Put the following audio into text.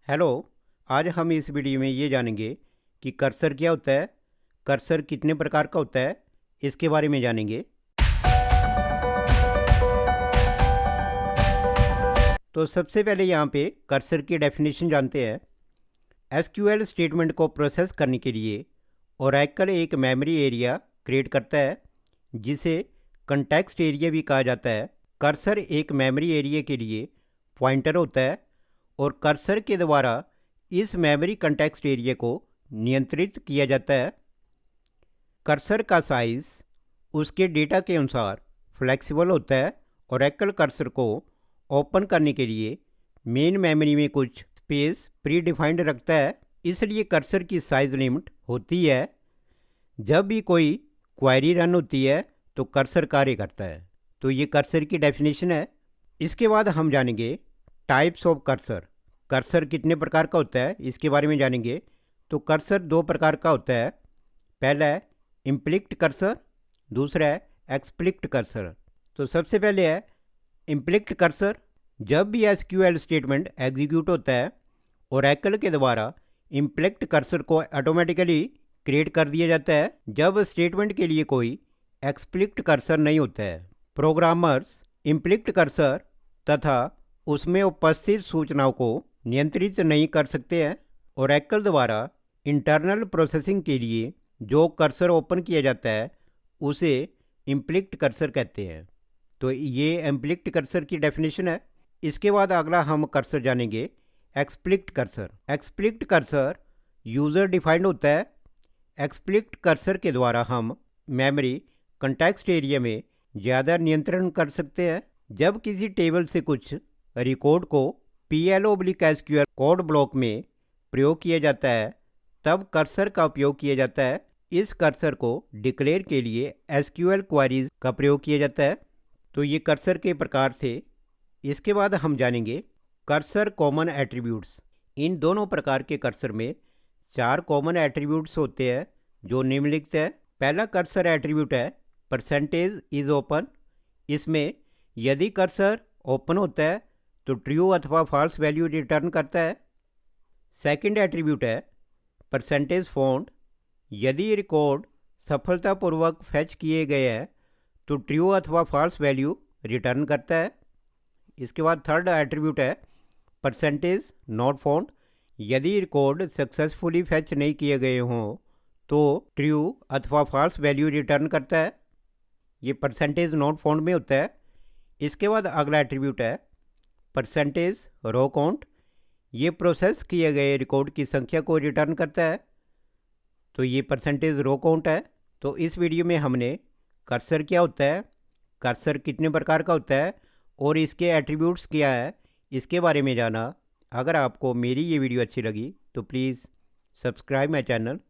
Hello. आज हम इस वीडियो में ये जानेंगे कि कर्सर क्या होता है, कर्सर कितने प्रकार का होता है, इसके बारे में जानेंगे। तो सबसे पहले यहाँ पे कर्सर की डेफिनेशन जानते हैं। एसक्यूएल स्टेटमेंट को प्रोसेस करने के लिए ओरेकल एक मेमोरी एरिया क्रिएट करता है जिसे कंटेक्स्ट एरिया भी कहा जाता है। कर्सर एक मेमोरी एरिया के लिए पॉइंटर होता है और कर्सर के द्वारा इस मेमोरी कंटेक्स्ट एरिया को नियंत्रित किया जाता है। कर्सर का साइज़ उसके डेटा के अनुसार फ्लेक्सिबल होता है। ओरेकल कर्सर को ओपन करने के लिए मेन मेमोरी में कुछ स्पेस प्री डिफाइंड रखता है, इसलिए कर्सर की साइज़ लिमिट होती है। जब भी कोई क्वेरी रन होती है तो कर्सर कार्य करता है। तो ये कर्सर की डेफिनेशन है। इसके बाद हम जानेंगे टाइप्स ऑफ कर्सर। कर्सर कितने प्रकार का होता है इसके बारे में जानेंगे। तो कर्सर दो प्रकार का होता है। पहला है इम्प्लिक्ट कर्सर, दूसरा है एक्सप्लिक्ट कर्सर। तो सबसे पहले है इम्प्लिक्ट कर्सर। जब भी एसक्यूएल स्टेटमेंट एग्जीक्यूट होता है ओरेकल के द्वारा इम्प्लिक्ट कर्सर को ऑटोमेटिकली क्रिएट कर दिया जाता है जब स्टेटमेंट के लिए कोई एक्सप्लिक्ट कर्सर नहीं होता है। प्रोग्रामर्स इम्प्लिक्ट कर्सर तथा उसमें उपस्थित सूचनाओं को नियंत्रित नहीं कर सकते हैं। ओरेकल द्वारा इंटरनल प्रोसेसिंग के लिए जो कर्सर ओपन किया जाता है उसे इम्प्लिक्ट कर्सर कहते हैं। तो ये इम्प्लिक्ट कर्सर की डेफिनेशन है। इसके बाद अगला हम कर्सर जानेंगे एक्सप्लिक्ट कर्सर। एक्सप्लिक्ट कर्सर यूज़र डिफाइंड होता है। एक्सप्लिक्ट कर्सर के द्वारा हम मेमोरी कंटेक्स्ट एरिया में ज़्यादा नियंत्रण कर सकते हैं। जब किसी टेबल से कुछ रिकॉर्ड को PL/SQL कोड ब्लॉक में प्रयोग किया जाता है तब कर्सर का उपयोग किया जाता है। इस कर्सर को डिक्लेयर के लिए SQL क्वेरीज का प्रयोग किया जाता है। तो ये कर्सर के प्रकार थे। इसके बाद हम जानेंगे कर्सर कॉमन एट्रीब्यूट्स। इन दोनों प्रकार के कर्सर में 4 कॉमन एट्रीब्यूट्स होते हैं जो निम्नलिखित है। पहला कर्सर एट्रीब्यूट है परसेंटेज इज ओपन। इसमें यदि कर्सर ओपन होता है तो ट्रू अथवा फॉल्स वैल्यू रिटर्न करता है। सेकंड एट्रीब्यूट है परसेंटेज फाउंड। यदि रिकॉर्ड सफलतापूर्वक फैच किए गए हैं तो ट्रू अथवा फॉल्स वैल्यू रिटर्न करता है। इसके बाद थर्ड एट्रीब्यूट है परसेंटेज नॉट फाउंड। यदि रिकॉर्ड सक्सेसफुली फैच नहीं किए गए हों तो ट्रू अथवा फॉल्स वैल्यू रिटर्न करता है। ये परसेंटेज नॉट फाउंड में होता है। इसके बाद अगला एट्रीब्यूट है परसेंटेज रो काउंट। ये प्रोसेस किए गए रिकॉर्ड की संख्या को रिटर्न करता है। तो ये परसेंटेज रो काउंट है। तो इस वीडियो में हमने कर्सर क्या होता है, कर्सर कितने प्रकार का होता है और इसके एट्रीब्यूट्स क्या है इसके बारे में जाना। अगर आपको मेरी ये वीडियो अच्छी लगी तो प्लीज़ सब्सक्राइब माई चैनल